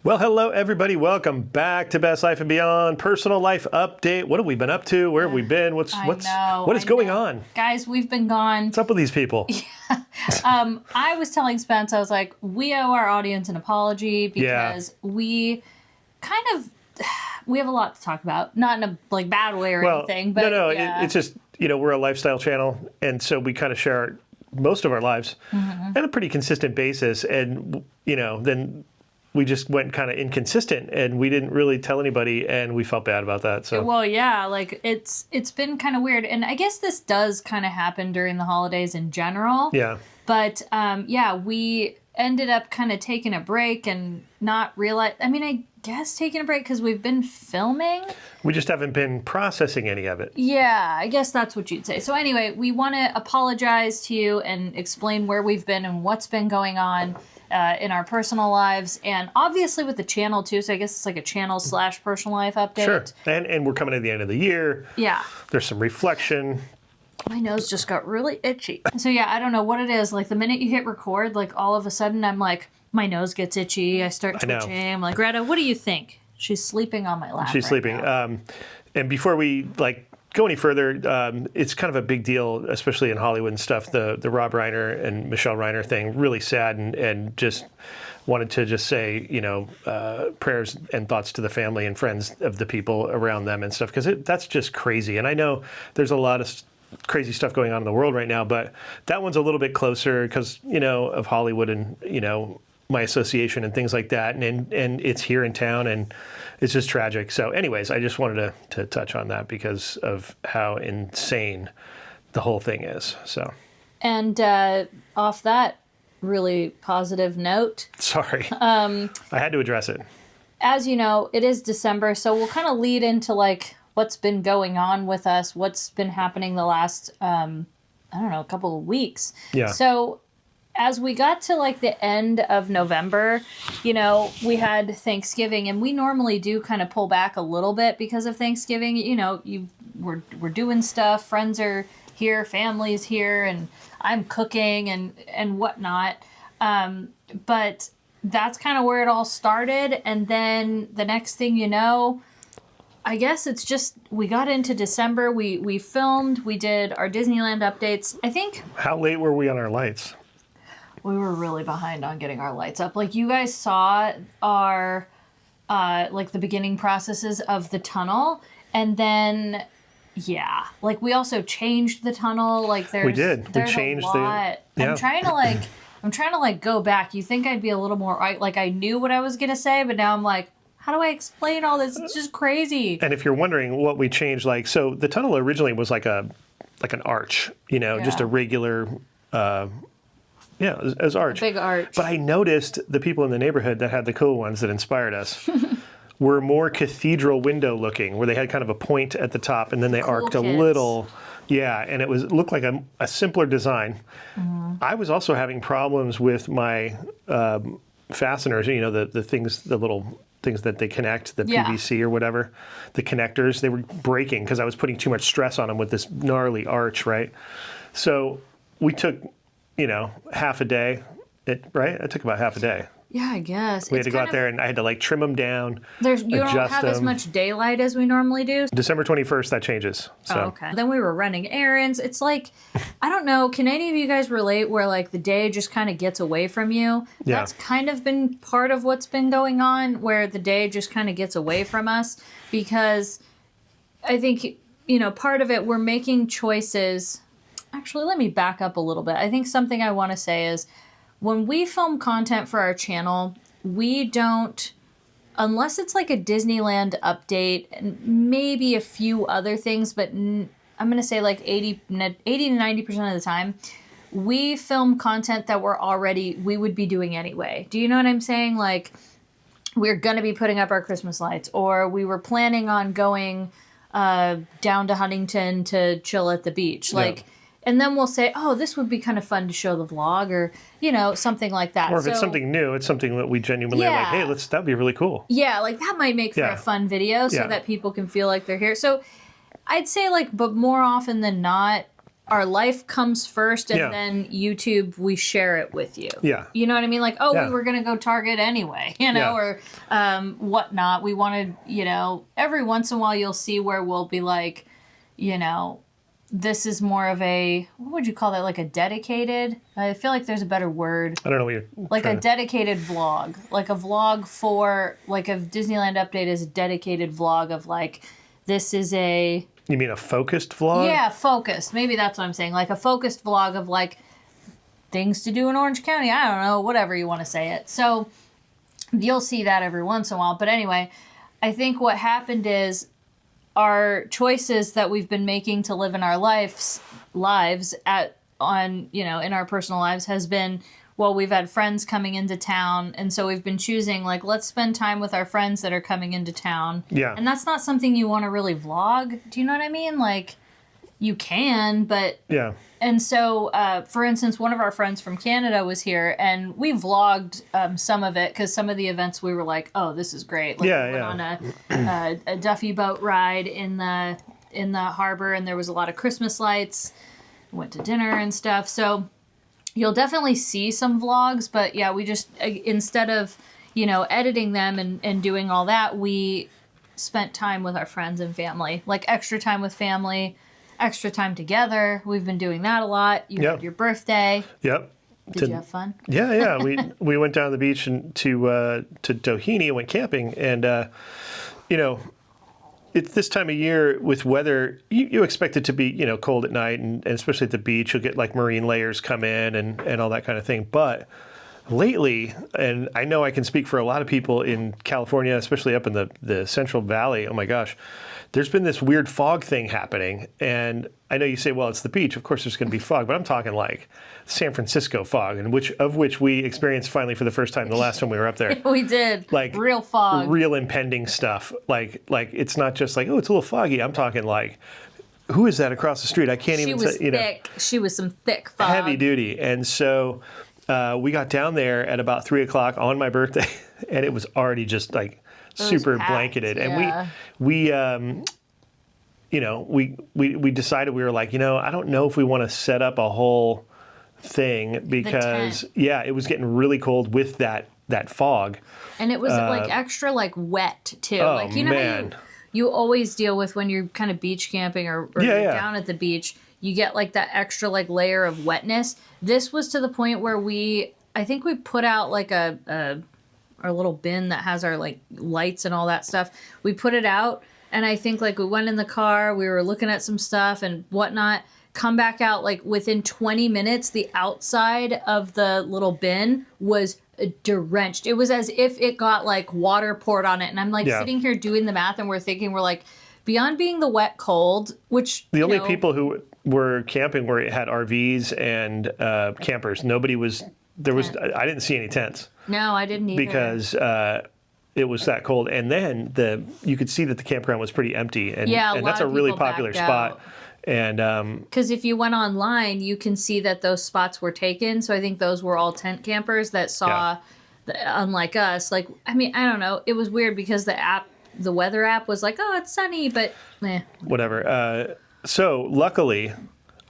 Well, hello, everybody. Welcome back to Best Life and Beyond Personal Life Update. What have we been up to? Where have we been? What is going on? Guys, we've been gone. What's up with these people? I was telling Spence, I was like, we owe our audience an apology because we have a lot to talk about. Not in a bad way or anything. But it's just, we're a lifestyle channel. And so we kind of share most of our lives on a pretty consistent basis. And, then we just went kind of inconsistent and we didn't really tell anybody and we felt bad about that. So it's been kind of weird. And I guess this does kind of happen during the holidays in general. Yeah. But we ended up kind of taking a break and not realize, I guess taking a break because we've been filming. We just haven't been processing any of it. Yeah, I guess that's what you'd say. So anyway, we want to apologize to you and explain where we've been and what's been going on in our personal lives, and obviously with the channel too. So I guess it's like a channel / personal life update. Sure. And we're coming to the end of the year. Yeah. There's some reflection. My nose just got really itchy. So yeah, I don't know what it is. Like the minute you hit record, like all of a sudden I'm like, my nose gets itchy. I start twitching. I'm like, Greta, what do you think? She's sleeping on my lap. She's sleeping. And before we go any further, it's kind of a big deal, especially in Hollywood and stuff. The Rob Reiner and Michelle Reiner thing, really sad, and just wanted to just say, prayers and thoughts to the family and friends of the people around them and stuff, because that's just crazy. And I know there's a lot of crazy stuff going on in the world right now, but that one's a little bit closer because, of Hollywood and, my association and things like that. And it's here in town and it's just tragic. So anyways, I just wanted to touch on that because of how insane the whole thing is. So. And off that really positive note. Sorry. I had to address it. As you know, it is December, so we'll kind of lead into what's been going on with us, what's been happening the last, a couple of weeks. Yeah. So as we got to the end of November, we had Thanksgiving, and we normally do kind of pull back a little bit because of Thanksgiving. We're doing stuff, friends are here, family's here, and I'm cooking and whatnot. But that's kind of where it all started. And then the next thing you know, I guess it's just, we got into December, we filmed, we did our Disneyland updates. I think. How late were we on our lights? We were really behind on getting our lights up. You guys saw our, the beginning processes of the tunnel. And then, we also changed the tunnel. We did. We changed a lot. Yeah. I'm trying to go back. You think I'd be a little more, I knew what I was going to say, but now I'm like, how do I explain all this? It's just crazy. And if you're wondering what we changed, so the tunnel originally was like an arch, just a regular, as arch. A big arch. But I noticed the people in the neighborhood that had the cool ones that inspired us were more cathedral window looking, where they had kind of a point at the top and then they arced a little. Yeah, and it looked like a simpler design. Mm-hmm. I was also having problems with my fasteners, the things, the little things that they connect, the PVC or whatever, the connectors, they were breaking because I was putting too much stress on them with this gnarly arch, right? So we took, half a day, right? It took about half a day. Yeah, I guess. We had to go out there and I had to trim them down. You don't have as much daylight as we normally do. December 21st, that changes. So. Oh, okay. Then we were running errands. It's I don't know, can any of you guys relate where the day just kind of gets away from you? Yeah. That's kind of been part of what's been going on, where the day just kind of gets away from us, because I think, part of it, we're making choices. Actually, let me back up a little bit. I think something I want to say is, when we film content for our channel, we don't, unless it's a Disneyland update and maybe a few other things, but I'm going to say 80 to 90% of the time, we film content that we would be doing anyway. Do you know what I'm saying? We're going to be putting up our Christmas lights, or we were planning on going down to Huntington to chill at the beach. And then we'll say, oh, this would be kind of fun to show the vlog, or, something like that. Or if it's something new, it's something that we genuinely are hey, that'd be really cool. Yeah, that might make for a fun video so that people can feel like they're here. So I'd say but more often than not, our life comes first, and Yeah. then YouTube, we share it with you. Yeah. You know what I mean? Like, oh, Yeah. we were going to go Target anyway, you know, or whatnot. We wanted, you know, every once in a while you'll see where we'll be like, you know, this is more of a, what would you call that? Like a dedicated? I feel like there's a better word. I don't know what you're Like a trying to- dedicated vlog. Like a vlog for, like a Disneyland update is a dedicated vlog of like, this is a... You mean a focused vlog? Yeah, focused. Maybe that's what I'm saying. Like a focused vlog of like things to do in Orange County. I don't know, whatever you want to say it. So you'll see that every once in a while. But anyway, I think what happened is our choices that we've been making to live in our lives on, you know, in our personal lives has been, well, we've had friends coming into town, and so we've been choosing, like, let's spend time with our friends that are coming into town. Yeah. And that's not something you want to really vlog. Do you know what I mean? Like, you can, but... Yeah. And so, for instance, one of our friends from Canada was here, and we vlogged some of it, because some of the events we were like, oh, this is great. Like, Yeah, we went on a Duffy boat ride in the harbor, and there was a lot of Christmas lights. Went to dinner and stuff. So you'll definitely see some vlogs, but yeah, we just, instead of, you know, editing them and doing all that, we spent time with our friends and family, like extra time with family, extra time together. We've been doing that a lot. You Yep. had your birthday. Yep. Did you have fun? Yeah. We went down to the beach and to Doheny and went camping, and you know, it's this time of year with weather, you expect it to be, you know, cold at night, and especially at the beach, you'll get like marine layers come in and all that kind of thing. But lately, and I know I can speak for a lot of people in California, especially up in the Central Valley, oh my gosh, there's been this weird fog thing happening. And I know you say, well, it's the beach. Of course there's going to be fog, but I'm talking like San Francisco fog, and which we experienced finally for the first time the last time we were up there. We did. Like real fog. Real impending stuff. Like it's not just like, oh, it's a little foggy. I'm talking like, who is that across the street? I can't She even was say, you know, thick. She was some thick fog. heavy duty. And so we got down there at about 3:00 on my birthday, and it was already just like super packed, blanketed. yeah. And we you know, we decided, we were like, you know, I don't know if we want to set up a whole thing, because yeah, it was getting really cold with that fog. And it was like extra like wet too. Oh, Like, you know man. how you always deal with when you're kind of beach camping or Yeah, you're yeah. down at the beach, you get like that extra like layer of wetness. This was to the point where I think we put out like our little bin that has our like lights and all that stuff. We put it out, and I think like we went in the car, we were looking at some stuff and whatnot, come back out, like within 20 minutes, the outside of the little bin was drenched. It was as if it got like water poured on it. And I'm like sitting here doing the math, and we're like, beyond being the wet cold, which The only people who were camping had RVs and campers. Nobody was, I didn't see any tents. No, I didn't either. Because it was that cold. And then you could see that the campground was pretty empty. And, Yeah, a and lot that's a of really people popular backed spot. out. And Because if you went online, you can see that those spots were taken. So I think those were all tent campers that saw, unlike us, like, I mean, I don't know. It was weird because the weather app was like, oh, it's sunny, but whatever. So luckily,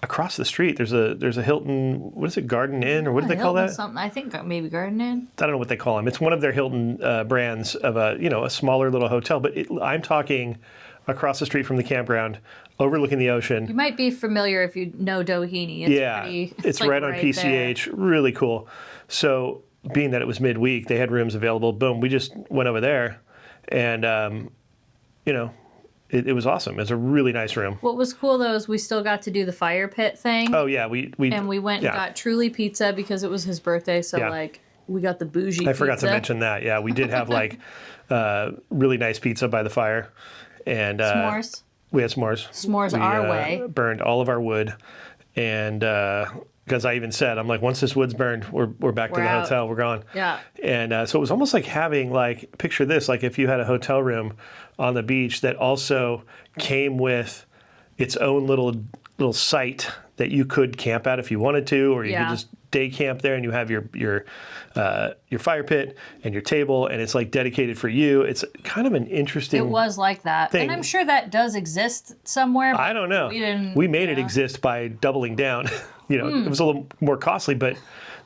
across the street, there's a Hilton, what is it, Garden Inn, or what do they call Hilton that? Something. I think maybe Garden Inn. I don't know what they call them. It's one of their Hilton brands of a smaller little hotel. But I'm talking across the street from the campground, overlooking the ocean. You might be familiar if you know Doheny. It's like right on PCH. there. Really cool. So being that it was midweek, they had rooms available. Boom, we just went over there, and it was awesome. It was a really nice room. What was cool though is we still got to do the fire pit thing. Oh yeah, we went and got Truly Pizza because it was his birthday. So like we got the bougie pizza. I forgot to mention that. Yeah, we did have like really nice pizza by the fire, and s'mores. We had s'mores. S'mores we, our way. Burned all of our wood, and because I even said, I'm like, once this wood's burned, we're back to the out. hotel. We're gone. Yeah. And so it was almost like having, like, picture this, like if you had a hotel room on the beach that also came with its own little site that you could camp at if you wanted to, or you could just day camp there, and you have your fire pit and your table, and it's like dedicated for you. It's kind of an interesting. It was like that, thing. and I'm sure that does exist somewhere. But I don't know. We made it exist by doubling down. It was a little more costly, but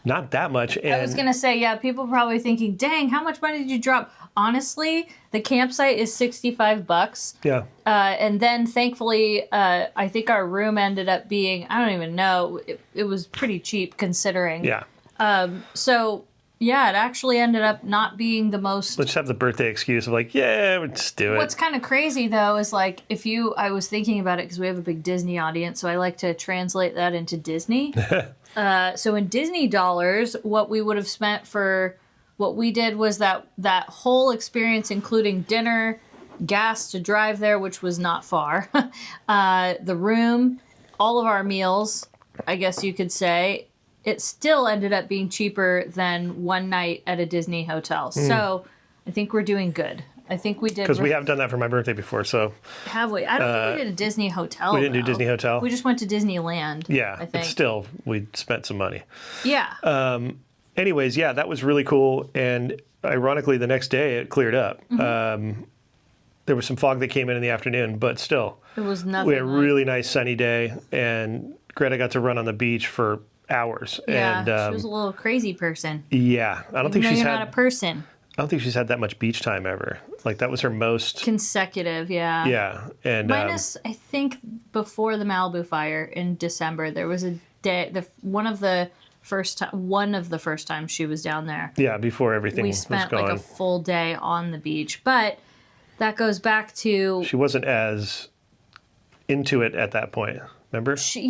not that much. And I was gonna say, yeah, people probably thinking, "Dang, how much money did you drop?" Honestly, the campsite is $65. yeah, And then thankfully, I think our room ended up being, I don't even know, it was pretty cheap considering. yeah. So, yeah, it actually ended up not being the most. Let's have the birthday excuse of like, yeah, let's do it. What's kind of crazy though is like, I was thinking about it because we have a big Disney audience, so I like to translate that into Disney. So in Disney dollars, what we would have spent for what we did was that whole experience, including dinner, gas to drive there, which was not far, the room, all of our meals, I guess you could say, it still ended up being cheaper than one night at a Disney hotel. So I think we're doing good. I think we did. Because we have done that for my birthday before, so. Have we? I don't think we did a Disney hotel. We didn't do Disney hotel. We just went to Disneyland. Yeah, I think. but still, we spent some money. Yeah. Anyways, yeah, that was really cool. And ironically, the next day it cleared up. There was some fog that came in the afternoon, but still. It was nothing. We had a really nice sunny day, and Greta got to run on the beach for hours. Yeah, And, she was a little crazy person. yeah, I don't think she's you're had. not a person. I don't think she's had that much beach time ever. Like that was her most. Consecutive, yeah. Yeah, and Minus, I think, before the Malibu fire in December, there was a day. One of the first times she was down there. yeah, before everything We was spent gone. like a full day on the beach, but that goes back to She wasn't as into it at that point. Remember? She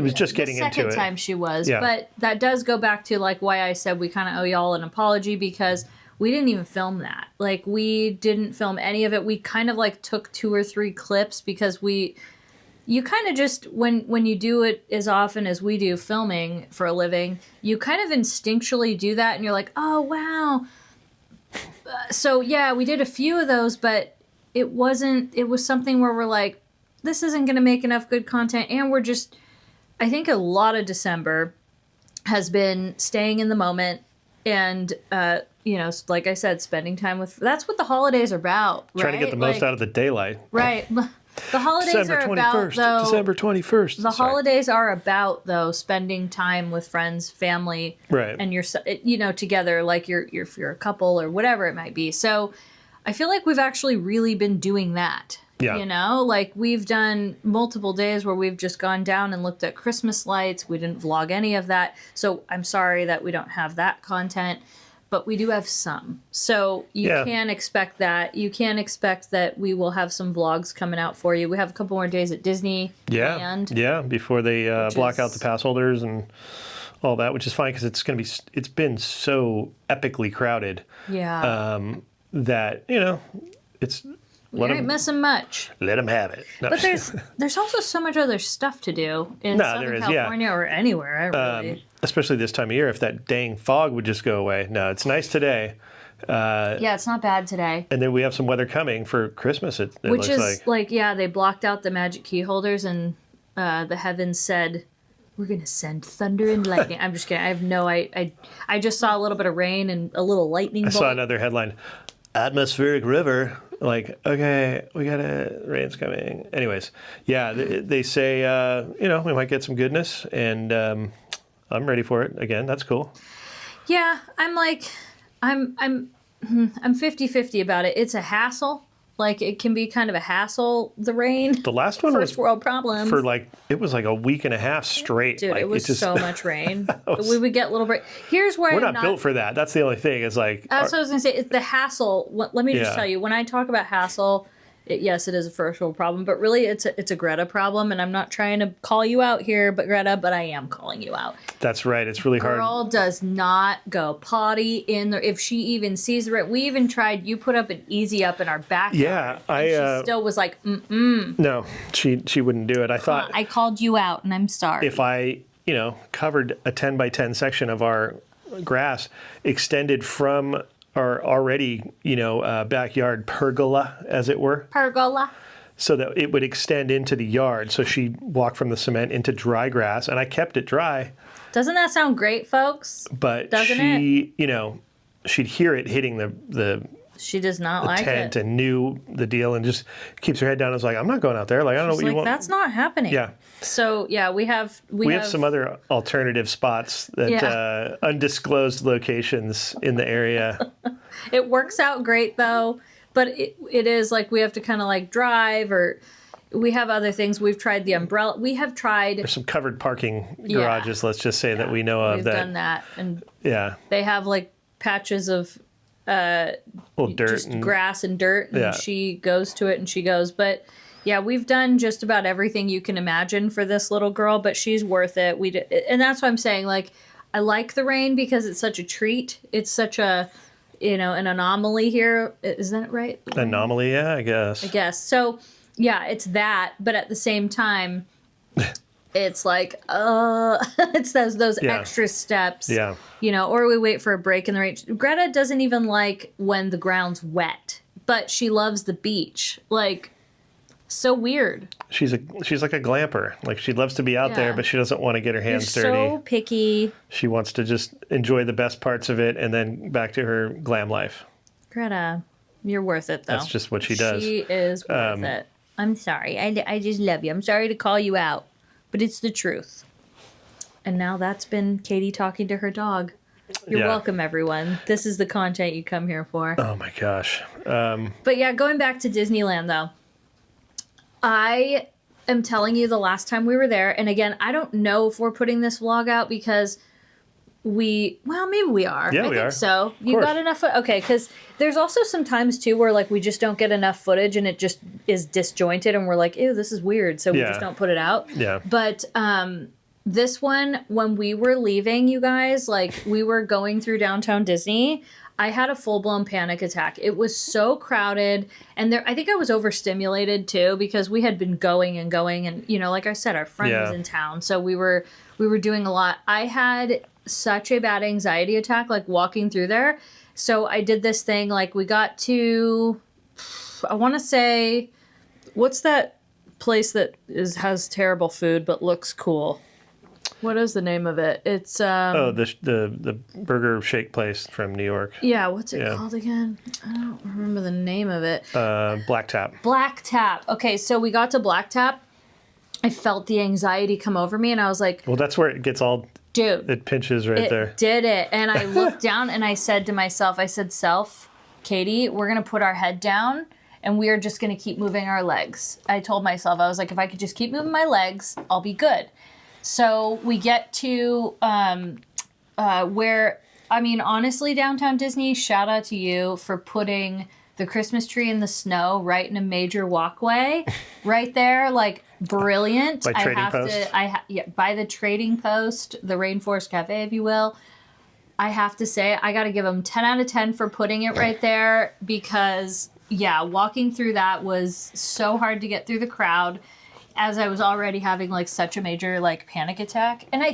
was just getting the into second it. time she was, Yeah. but that does go back to like why I said we kind of owe y'all an apology because we didn't even film that. Like we didn't film any of it. We kind of like took 2 or 3 clips because you kind of just when you do it as often as we do filming for a living, you kind of instinctually do that and you're like, oh wow. So yeah, we did a few of those, but it was something where we're like, this isn't going to make enough good content. And I think a lot of December has been staying in the moment and, like I said, spending time that's what the holidays are about. Trying to get the most out of the daylight. Right. The holidays December are 21st. about, though. December 21st. The holidays are about, though, spending time with friends, family, Right. and together, like if you're a couple or whatever it might be. So I feel like we've actually really been doing that. Yeah. Like we've done multiple days where we've just gone down and looked at Christmas lights. We didn't vlog any of that. So I'm sorry that we don't have that content, but we do have some. So you can expect that. You can expect that we will have some vlogs coming out for you. We have a couple more days at Disneyland. Yeah, before they block out the pass holders and all that, which is fine because it's been so epically crowded. Yeah. That it's. We ain't missing much. Let them have it. No. But there's also so much other stuff to do in Southern California or anywhere. Really. Especially this time of year, if that dang fog would just go away. No, it's nice today. Yeah, it's not bad today. And then we have some weather coming for Christmas. It Which looks is they blocked out the magic key holders and the heavens said, we're going to send thunder and lightning. I'm just kidding. I have no I just saw a little bit of rain and a little lightning bolt. I saw another headline, atmospheric river. Like, okay, rain's coming. Anyways, yeah, they say, we might get some goodness, and I'm ready for it again. That's cool. Yeah, I'm 50-50 about it. It's a hassle. Like, it can be kind of a hassle, the rain. The last one First world problems. It was like a week and a half straight. Dude, like, it was so much rain. We would get little break. Here's where we're not built for that. That's the only thing. It's like that's what I was gonna say. It's the hassle. Let me just tell you. When I talk about hassle, yes, it is a first world problem, but really, it's a Greta problem. And I'm not trying to call you out here, but I am calling you out. That's right. It's really hard. Girl does not go potty in there. If she even sees the rain, we even tried. You put up an easy up in our backyard. Yeah, she still was like, mm-mm. No, she wouldn't do it. I thought I called you out, and I'm sorry. If I covered a 10 by 10 section of our grass extended from our already, backyard pergola, as it were. Pergola. So that it would extend into the yard. So she'd walk from the cement into dry grass, and I kept it dry. Doesn't that sound great, folks? But Doesn't she, she'd hear it hitting the She does not like tent it. and knew the deal and just keeps her head down. I was like, I'm not going out there. Like, I don't know what you want. That's not happening. Yeah. So yeah, we have some other alternative spots that undisclosed locations in the area. It works out great though, but it is like we have to kind of like drive, or we have other things. We've tried the umbrella. We have tried. There's some covered parking garages, let's just say, that we know of. We've done that, and they have like patches of little dirt, just grass and dirt, and Yeah. she goes to it and she goes. But yeah, we've done just about everything you can imagine for this little girl, but she's worth it. And that's what I'm saying. Like, I like the rain because it's such a treat. It's such a, an anomaly here. Isn't it right? Anomaly, yeah, I guess. So, yeah, it's that. But at the same time, it's like, it's those extra steps. Yeah. Or we wait for a break in the rain. Greta doesn't even like when the ground's wet, but she loves the beach. Like, so weird. She's like a glamper. Like, she loves to be out there, but she doesn't want to get her hands dirty. So picky. She wants to just enjoy the best parts of it and then back to her glam life. Greta, you're worth it, though. That's just what she does. She is worth it. I'm sorry. I just love you. I'm sorry to call you out, but it's the truth. And now that's been Katie talking to her dog. You're welcome, everyone. This is the content you come here for. Oh, my gosh. But yeah, going back to Disneyland, though. I am telling you the last time we were there, and again, I don't know if we're putting this vlog out because maybe we are. Yeah, I we think are. So you got enough? Okay, because there's also some times too where like we just don't get enough footage and it just is disjointed, and we're like, ew, this is weird, so we just don't put it out. Yeah. But this one, when we were leaving, you guys, like we were going through downtown Disney, I had a full-blown panic attack. It was so crowded, and I think I was overstimulated too because we had been going and going, and like I said, our friend was in town, so we were doing a lot. I had such a bad anxiety attack, like walking through there. So I did this thing, like we got to, I want to say, what's that place that has terrible food but looks cool? What is the name of it? It's the burger shake place from New York. Yeah, what's it called again? I don't remember the name of it. Black Tap. Black Tap. Okay, so we got to Black Tap. I felt the anxiety come over me, and I was like, well, that's where it gets all. Dude, it pinches right there. It did it, and I looked down and I said to myself, Katie, we're gonna put our head down. And we are just gonna keep moving our legs. I told myself, I was like, if I could just keep moving my legs, I'll be good. So we get to where, I mean, honestly, downtown Disney, shout out to you for putting the Christmas tree in the snow right in a major walkway right there. Like, brilliant. By Trading Post? By the Trading Post, the Rainforest Cafe, if you will. I have to say, I got to give them 10 out of 10 for putting it right there because, walking through that was so hard to get through the crowd, as I was already having like such a major like panic attack. And I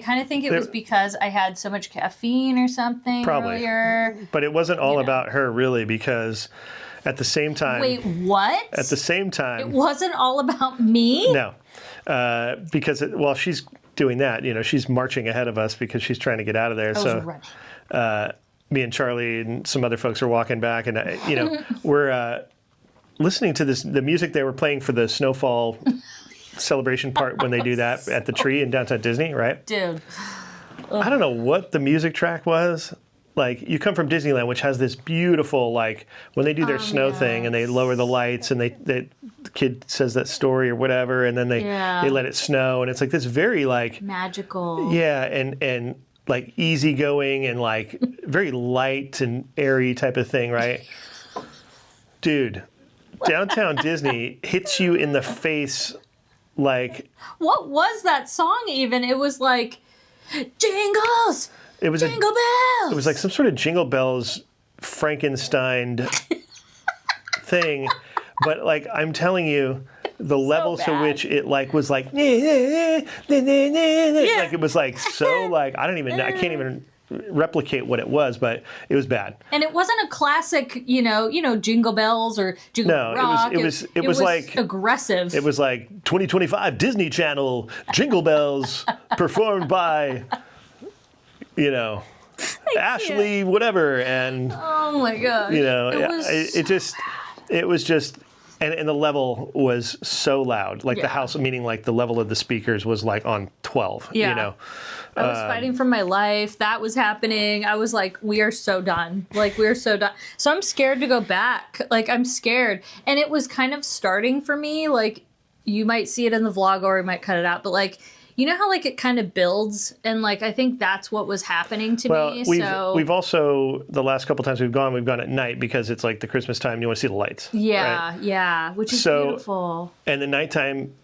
kind of think it was because I had so much caffeine or something earlier. But it wasn't all about her really, because at the same time... Wait, what? At the same time... It wasn't all about me? No. Because while she's doing that, she's marching ahead of us because she's trying to get out of there. I was running. Me and Charlie and some other folks are walking back, and we're... listening to the music they were playing for the snowfall celebration part when they do that at the tree in downtown Disney, right? Dude. I don't know what the music track was. Like, you come from Disneyland, which has this beautiful, like, when they do their snow thing and they lower the lights and the kid says that story or whatever, and then they let it snow, and it's like this very, like... magical. Yeah, and like, easygoing and, like, very light and airy type of thing, right? Dude... Downtown Disney hits you in the face like... What was that song even? It was like, jingles! It was Jingle bells! It was like some sort of Jingle Bells Frankenstein thing. But like, I'm telling you, the level to which it like was like... Like, it was like so like, I can't even replicate what it was, but it was bad. And it wasn't a classic, Jingle Bells or Jingle No, Rock. it was like aggressive. It was like 2025 Disney Channel Jingle Bells performed by, Ashley whatever, and oh my god, it was just. And the level was so loud, like the house, meaning like the level of the speakers was like on 12. Yeah. I was fighting for my life. That was happening. I was like, we are so done. Like, we are so done. So I'm scared to go back. Like, I'm scared. And it was kind of starting for me. Like, you might see it in the vlog or we might cut it out. But like, you know how like it kind of builds, and like I think that's what was happening to me. We've also, the last couple times we've gone at night because it's like the Christmas time and you want to see the lights. Yeah, right? yeah, which is beautiful. And the nighttime,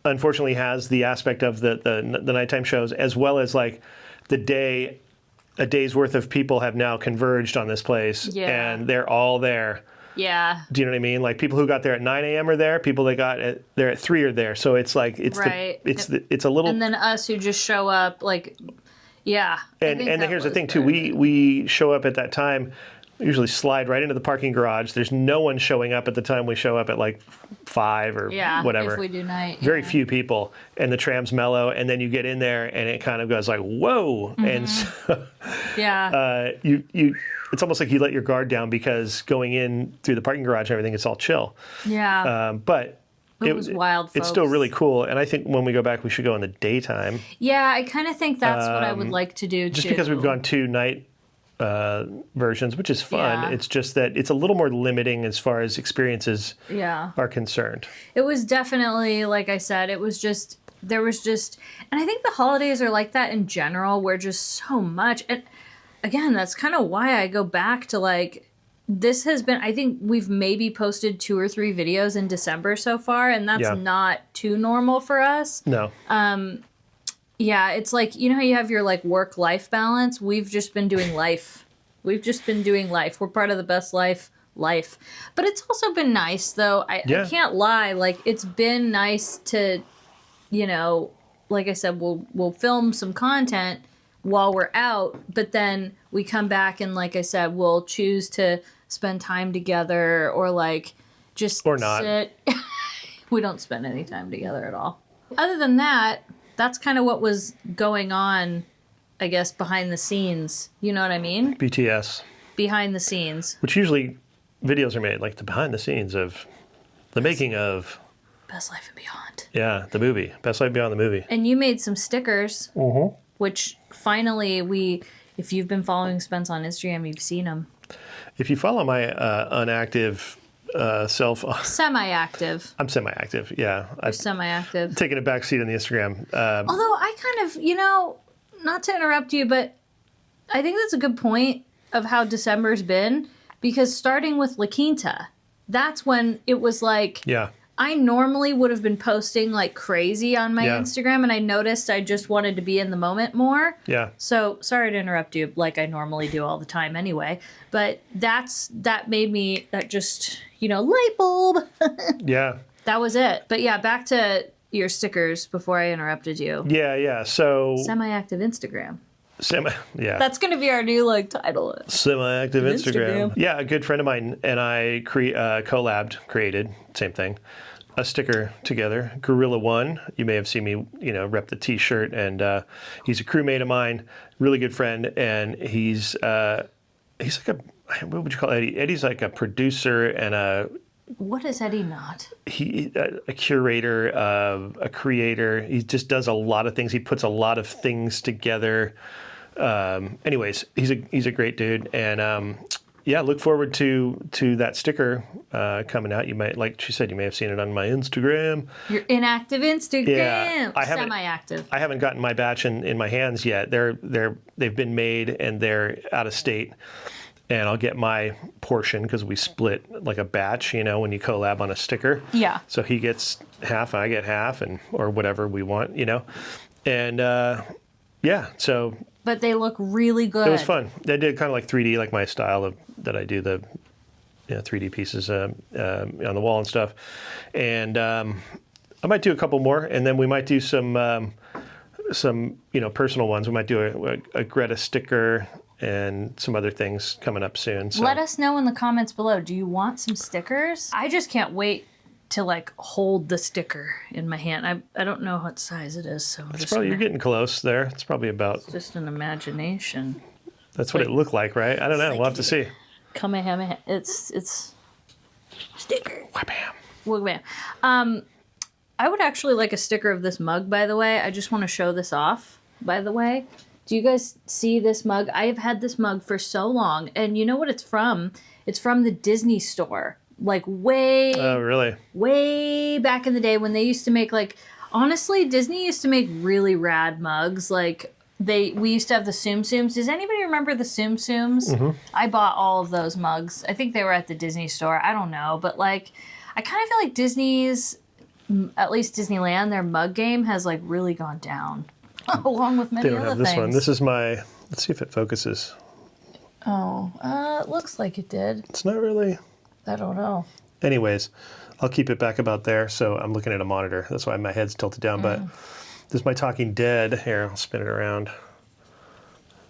unfortunately, has the aspect of the nighttime shows, as well as like a day's worth of people have now converged on this place, and they're all there. Yeah. Do you know what I mean? Like people who got there at 9 a.m. are there. People that got there at 3 are there. So it's like it's a little. And then us who just show up, like, yeah. And here's the thing too. We show up at that time. We usually slide right into the parking garage. There's no one showing up at the time we show up at like 5 or whatever. If we do night. Very few people, and the tram's mellow, and then you get in there and it kind of goes like whoa, and so you. It's almost like you let your guard down because going in through the parking garage and everything, it's all chill. Yeah. But it was wild, folks. It's still really cool. And I think when we go back, we should go in the daytime. Yeah, I kind of think that's what I would like to do, just because we've gone 2 night versions, which is fun. Yeah. It's just that it's a little more limiting as far as experiences are concerned. It was definitely, like I said, there was just, and I think the holidays are like that in general, where just so much, and again, that's kind of why I go back to like, this has been, I think we've maybe posted 2 or 3 videos in December so far, and that's not too normal for us. No. Yeah, it's like, you know how you have your like work-life balance? We've just been doing life. We're part of the best life. But it's also been nice, though. I can't lie. Like, it's been nice to, like I said, we'll film some content while we're out, but then we come back and, like I said, we'll choose to spend time together or like just or not. Sit. We don't spend any time together at all. Other than that, that's kind of what was going on, I guess, behind the scenes. You know what I mean? BTS. Behind the scenes. Which usually videos are made, like the behind the scenes of the making of Best Life and Beyond. Yeah, the movie. Best Life and Beyond the movie. And you made some stickers. Mm-hmm. Which finally if you've been following Spence on Instagram, you've seen them. If you follow my unactive self. Semi-active. I'm semi-active, yeah. I'm semi-active. Taking a back seat in the Instagram. Although I kind of, not to interrupt you, but I think that's a good point of how December's been. Because starting with La Quinta, that's when it was like... Yeah. I normally would have been posting like crazy on my Instagram, and I noticed I just wanted to be in the moment more. Yeah. So sorry to interrupt you, like I normally do all the time anyway. But that made me light bulb. Yeah. That was it. But yeah, back to your stickers before I interrupted you. Yeah. So semi-active Instagram. Yeah. That's going to be our new title. Semi-active Instagram. Yeah, a good friend of mine and I created, same thing, a sticker together. Gorilla One. You may have seen me, rep the T-shirt, and he's a crewmate of mine, really good friend, and he's like what would you call Eddie? Eddie's like a producer and a. What is Eddie not? A curator, a creator. He just does a lot of things. He puts a lot of things together. Anyways, he's a great dude, and look forward to that sticker coming out. You might, like she said, you may have seen it on my Instagram. Your inactive Instagram. Yeah, semi-active. I haven't gotten my batch in my hands yet. They've been made and they're out of state. And I'll get my portion because we split like a batch, when you collab on a sticker. Yeah. So he gets half, and I get half, or whatever we want, And so. But they look really good. It was fun. I did kind of like 3D, like my style that I do the 3D pieces on the wall and stuff. And I might do a couple more, and then we might do some some personal ones. We might do a Greta sticker and some other things coming up soon. So. Let us know in the comments below. Do you want some stickers? I just can't wait to like hold the sticker in my hand. I don't know what size it is, so you're getting close there. It's probably about. It's just an imagination. That's what it looked like, right? I don't know. We'll have to see. Kamehameha. It's sticker. Wham-bam. Wham-bam. I would actually like a sticker of this mug, by the way. I just want to show this off, by the way. Do you guys see this mug? I have had this mug for so long, and you know what it's from? It's from the Disney store. Like Oh, really? Way back in the day when they used to make honestly, Disney used to make really rad mugs. Like we used to have the Tsum Tsums. Does anybody remember the Tsum Tsums? Mm-hmm. I bought all of those mugs. I think they were at the Disney store. I don't know, but I kind of feel like Disney's, at least Disneyland, their mug game has really gone down. Along with many other things. They don't have this one. This is my. Let's see if it focuses. Oh, it looks like it did. It's not really. I don't know. Anyways, I'll keep it back about there. So I'm looking at a monitor. That's why my head's tilted down. But this is my Talking Dead. Here, I'll spin it around.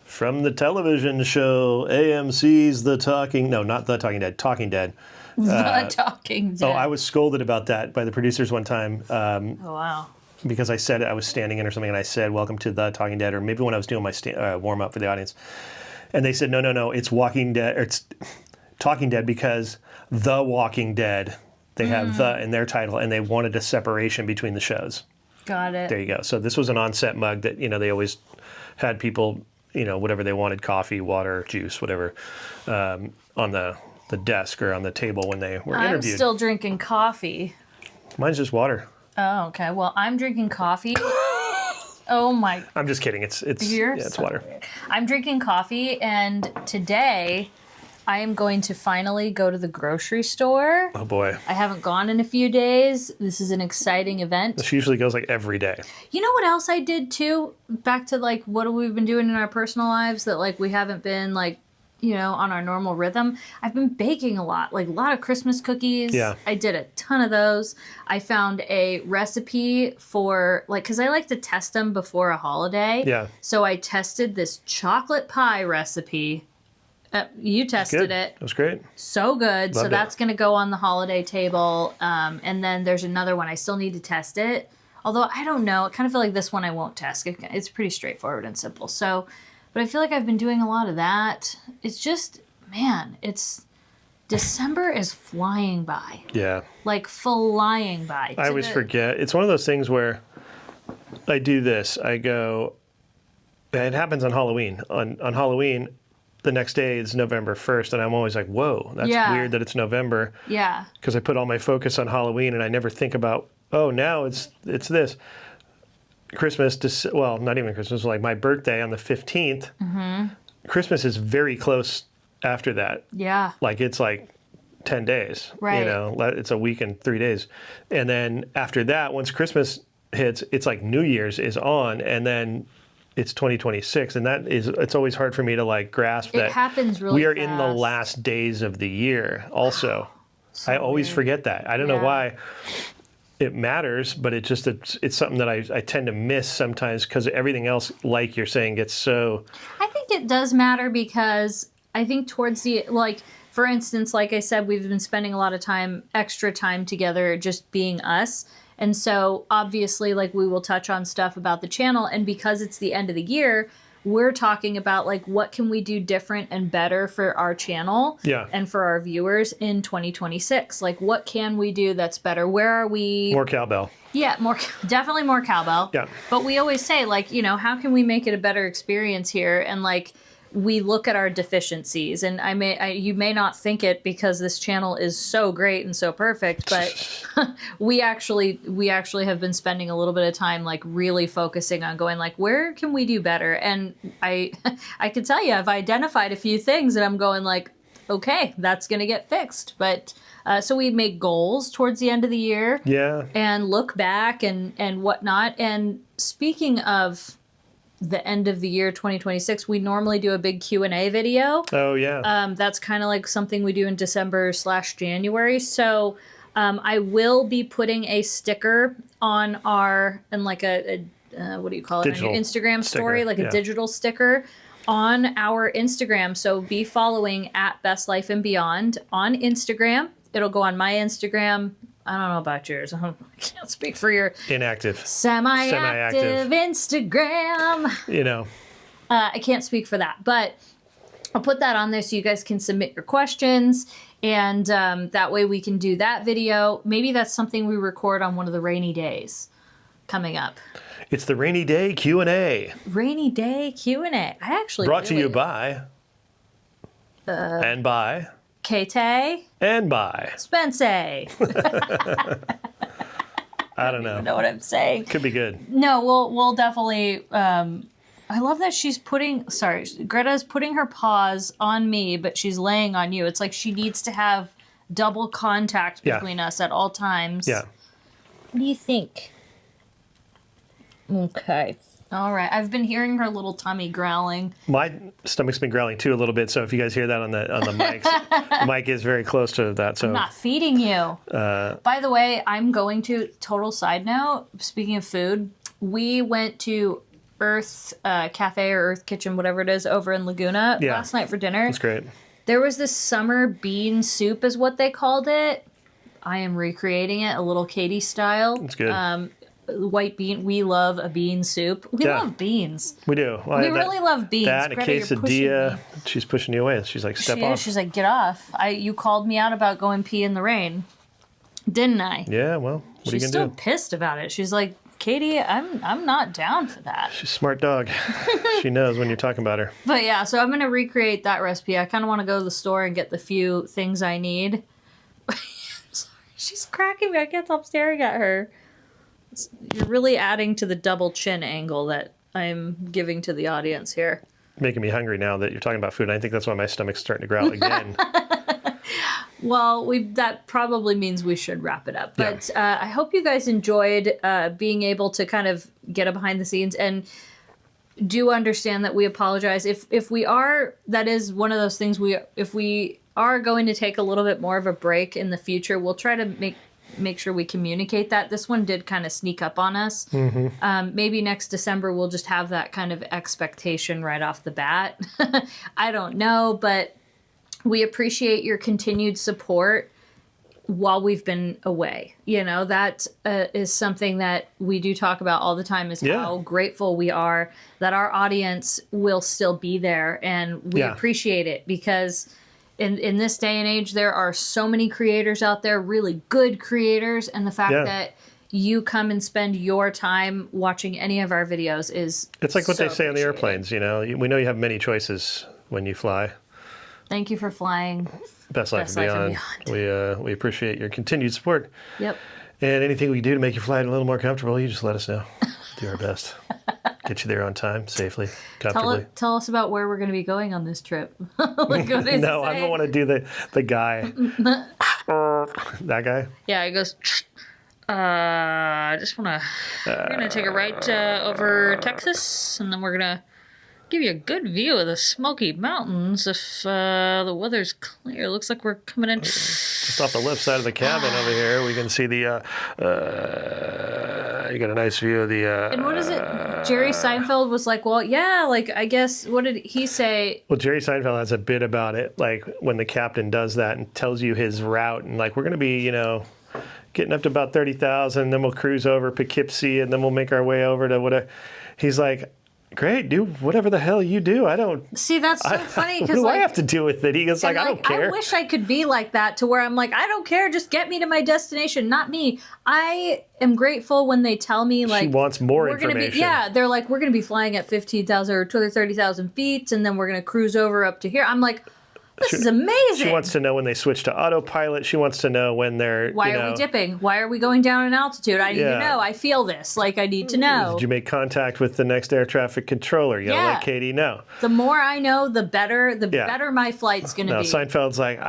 From the television show AMC's The Talking. No, not The Talking Dead. Talking Dead. The Talking Dead. Oh, I was scolded about that by the producers one time. Oh, wow. Because I said I was standing in or something, and I said, "Welcome to The Talking Dead," or maybe when I was doing my warm up for the audience, and they said, "No, it's Walking Dead, or it's Talking Dead because The Walking Dead, they have the in their title, and they wanted a separation between the shows." Got it. There you go. So this was an on-set mug that they always had people, whatever they wanted, coffee, water, juice, whatever, on the desk or on the table when they were interviewed. I'm still drinking coffee. Mine's just water. Oh, okay. Well, I'm drinking coffee. Oh my! I'm just kidding. It's water. Weird. I'm drinking coffee, and today I am going to finally go to the grocery store. Oh boy! I haven't gone in a few days. This is an exciting event. This usually goes every day. You know what else I did too? Back to what have we been doing in our personal lives that we haven't been on our normal rhythm. I've been baking a lot, a lot of Christmas cookies. Yeah. I did a ton of those. I found a recipe for, because I like to test them before a holiday. Yeah. So I tested this chocolate pie recipe. You tested it. It was great. So good. Loved so that's going to go on the holiday table. And then there's another one. I still need to test it. Although, I don't know. I kind of feel like this one I won't test. It's pretty straightforward and simple. So... But I feel like I've been doing a lot of that. It's just, man, December is flying by. Yeah. Flying by. I always forget. It's one of those things where I do this. I go, it happens on Halloween. On Halloween, the next day is November 1st, and I'm always like, whoa, that's weird that it's November. Yeah. Because I put all my focus on Halloween, and I never think about, now it's this. Christmas, not even Christmas, my birthday on the 15th. Mm-hmm. Christmas is very close after that. Yeah. It's 10 days. Right. It's a week and 3 days. And then after that, once Christmas hits, it's New Year's is on, and then it's 2026. And it's always hard for me to grasp that it happens really we are fast. in the last days of the year also. So I always weird. forget that. I don't know why. It matters, but it's something that I tend to miss sometimes because everything else, like you're saying, gets so... I think it does matter because I think towards the, for instance, like I said, we've been spending a lot of extra time together just being us. And so obviously, we will touch on stuff about the channel. And because it's the end of the year, we're talking about what can we do different and better for our channel and for our viewers in 2026. What can we do that's better? Where are we? More cowbell. Yeah, definitely more cowbell. Yeah. But we always say how can we make it a better experience here? And we look at our deficiencies, and you may not think it because this channel is so great and so perfect, but we actually have been spending a little bit of time really focusing on going where can we do better? And I can tell you I've identified a few things that I'm going okay, that's gonna get fixed. But so we make goals towards the end of the year, and look back and whatnot. And speaking of the end of the year 2026, we normally do a big Q&A video. Oh yeah. That's kind of something we do in December/January. So I will be putting a sticker on our, and what do you call it, Digital on your Instagram story, sticker, like yeah. a digital sticker on our Instagram. So be following at Best Life and Beyond on Instagram. It'll go on my Instagram. I don't know about yours. I can't speak for your Inactive. semi-active Instagram. You know. I can't speak for that, but I'll put that on there so you guys can submit your questions, and that way we can do that video. Maybe that's something we record on one of the rainy days coming up. It's the rainy day Q&A. Rainy day Q&A. I actually Brought to you by and by Kate and by Spence. I don't know. What I'm saying. Could be good. No, we'll definitely. I love that she's Greta's putting her paws on me, but she's laying on you. It's like she needs to have double contact between us at all times. Yeah. What do you think? Okay. All right. I've been hearing her little tummy growling. My stomach's been growling too a little bit, so if you guys hear that on the mics, the mic is very close to that. So I'm not feeding you. By the way, I'm going to, total side note, speaking of food, we went to Earth Cafe or Earth Kitchen, whatever it is, over in Laguna last night for dinner. That's great. There was this summer bean soup is what they called it. I am recreating it a little Katie style. That's good. White bean. We love a bean soup. We love beans. We do. Well, We really love beans. That and a Greta, you're pushing quesadilla. me. She's pushing you away. She's like, step She off. is. She's like, get off. You called me out about going pee in the rain, didn't I? Yeah, well, what She's are you still going to do? pissed about it. She's like, Katie, I'm not down for that. She's a smart dog. She knows when you're talking about her. But yeah, so I'm going to recreate that recipe. I kind of want to go to the store and get the few things I need. Sorry, she's cracking me. I can't stop staring at her. You're really adding to the double chin angle that I'm giving to the audience here. Making me hungry now that you're talking about food. I think that's why my stomach's starting to growl again. Well, that probably means we should wrap it up. But I hope you guys enjoyed being able to kind of get a behind the scenes, and do understand that we apologize. If we are, that is one of those things, if we are going to take a little bit more of a break in the future, we'll try to make sure we communicate that. This one did kind of sneak up on us. Mm-hmm. Maybe next December we'll just have that kind of expectation right off the bat. I don't know, but we appreciate your continued support while we've been away. You know, that is something that we do talk about all the time, is how grateful we are that our audience will still be there. And we appreciate it, because in this day and age, there are so many creators out there, really good creators. And the fact that you come and spend your time watching any of our videos is It's like what so they say on the airplanes, you know. We know you have many choices when you fly. Thank you for flying. Best Life and Beyond. We appreciate your continued support. Yep. And anything we can do to make your flight a little more comfortable, you just let us know. Do our best. Get you there on time, safely, comfortably. Tell us about where we're going to be going on this trip. No, I don't want to do the guy. That guy? Yeah, he goes, I just want to, we're going to take a right over Texas, and then we're going to give you a good view of the Smoky Mountains if the weather's clear. Looks like we're coming in. Just off the left side of the cabin over here, we can see the, you got a nice view of the... and what is it? Jerry Seinfeld was like, well, yeah, like, I guess, what did he say? Well, Jerry Seinfeld has a bit about it, like when the captain does that and tells you his route, and like, we're going to be, you know, getting up to about 30,000, then we'll cruise over Poughkeepsie, and then we'll make our way over to whatever. He's like, great, do whatever the hell you do. I don't... See, that's so funny, What because do I have to do with it? He goes like, I don't care. I wish I could be like that, to where I'm like, I don't care, just get me to my destination, not me. I am grateful when they tell me, like... She wants more we're gonna information. they're like, we're going to be flying at 15,000 or 30,000 feet, and then we're going to cruise over up to here. I'm like, this is amazing. She wants to know when they switch to autopilot. She wants to know when they're, Why are we dipping? Why are we going down in altitude? I need to know. I feel this. Like, I need to know. Did you make contact with the next air traffic controller? You gotta let Katie know. The more I know, the better. Better my flight's going to be. Seinfeld's like,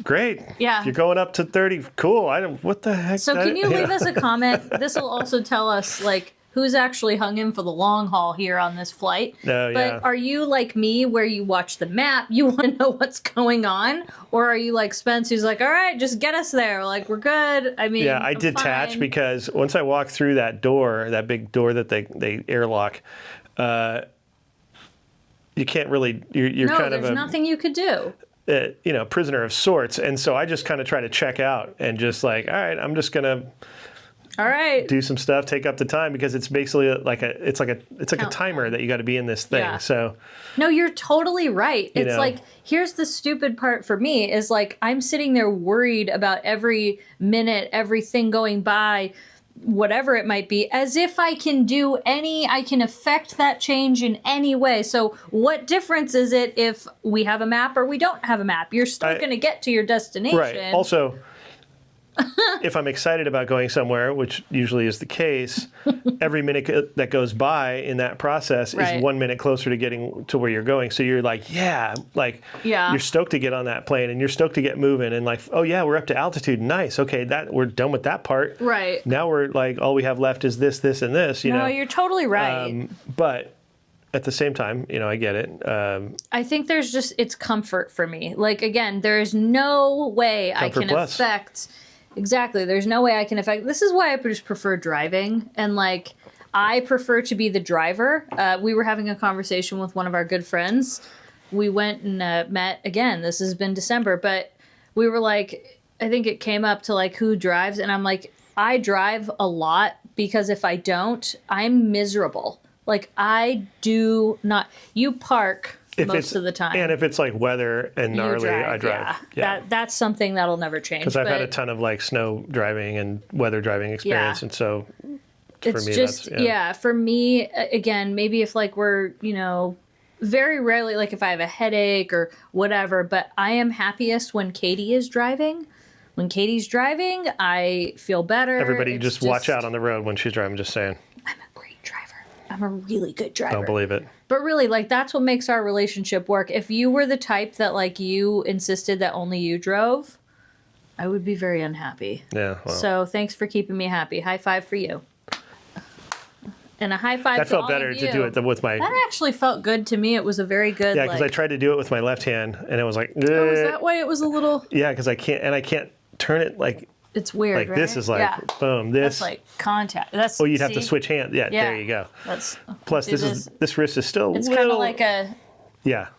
great. Yeah. You're going up to 30. Cool. What the heck? So can you leave us a comment? This will also tell us, like, who's actually hung in for the long haul here on this flight. Oh, but yeah. are you like me where you watch the map, you want to know what's going on? Or are you like Spence who's like, all right, just get us there. Like, we're good. I mean, Yeah, I I'm detach fine. because once I walk through that door, that big door that they airlock, you can't really, you're No, kind of there's nothing you could do. prisoner of sorts. And so I just kind of try to check out and just like, all right, I'm just going to All right. do some stuff, take up the time, because it's basically like a timer that you got to be in this thing. Yeah. So No, you're totally right. It's know. like, here's the stupid part for me is like, I'm sitting there worried about every minute, everything going by, whatever it might be, as if I can affect that change in any way. So what difference is it if we have a map or we don't have a map? You're still going to get to your destination. right. Also, if I'm excited about going somewhere, which usually is the case, every minute that goes by in that process Right. is 1 minute closer to getting to where you're going. So you're like, Yeah. you're stoked to get on that plane and you're stoked to get moving and like, oh yeah, we're up to altitude. Nice. Okay, we're done with that part. Right. Now we're like, all we have left is this, this, and this. You know. No, you're totally right. But at the same time, I get it. I think it's comfort for me. Like, again, there's no way I Comfort can plus. affect. Exactly. There's no way I can affect. This is why I just prefer driving. And like, I prefer to be the driver. We were having a conversation with one of our good friends. We went and met again. This has been December, but we were like, I think it came up to like who drives. And I'm like, I drive a lot because if I don't, I'm miserable. Like, I do not. You park most of the time. And if it's like weather and gnarly, I drive. Yeah. That's something that'll never change. Because I've had a ton of like snow driving and weather driving experience, and so for it's me, just for me, again, maybe if like we're very rarely, like if I have a headache or whatever, but I am happiest when Katie is driving. When Katie's driving, I feel better. Everybody just watch out on the road when she's driving. Just saying. I'm a great driver. I'm a really good driver. Don't believe it. But really, like, that's what makes our relationship work. If you were the type that, like, you insisted that only you drove, I would be very unhappy. Yeah. Well. So thanks for keeping me happy. High five for you. And a high five That to all felt better of you. to do it with my. That actually felt good to me. It was a very good. Yeah, because I tried to do it with my left hand, and it was like. Oh, was that why it was a little? Yeah, because I can't turn it like. It's weird. Like right? this is like boom. This. That's like contact. That's. Oh, you'd have to switch hands. Yeah, there you go. That's. Plus, this wrist is still. It's kind of like a. Yeah.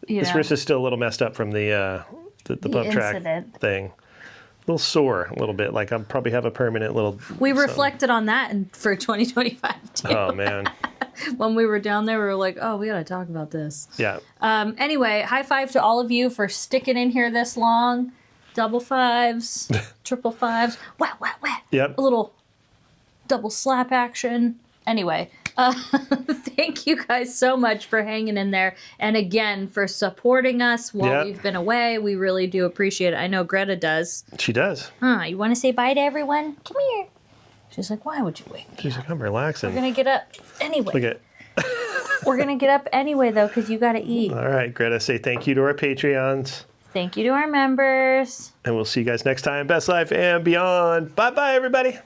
This wrist is still a little messed up from the bump track thing. A little sore, a little bit. Like I'll probably have a permanent little. We reflected on that for 2025 too. Oh man. When we were down there, we were like, "Oh, we got to talk about this." Yeah. Anyway, high five to all of you for sticking in here this long. Double fives, triple fives, whap, whap, whap. Yep. A little double slap action. Anyway, thank you guys so much for hanging in there. And again, for supporting us while we've been away. We really do appreciate it. I know Greta does. She does. You want to say bye to everyone? Come here. She's like, why would you wake me She's like, I'm relaxing. We're going to get up anyway. Look at. We're going to get up anyway, though, because you got to eat. All right, Greta, say thank you to our Patreons. Thank you to our members. And we'll see you guys next time. Best life and beyond. Bye-bye, everybody.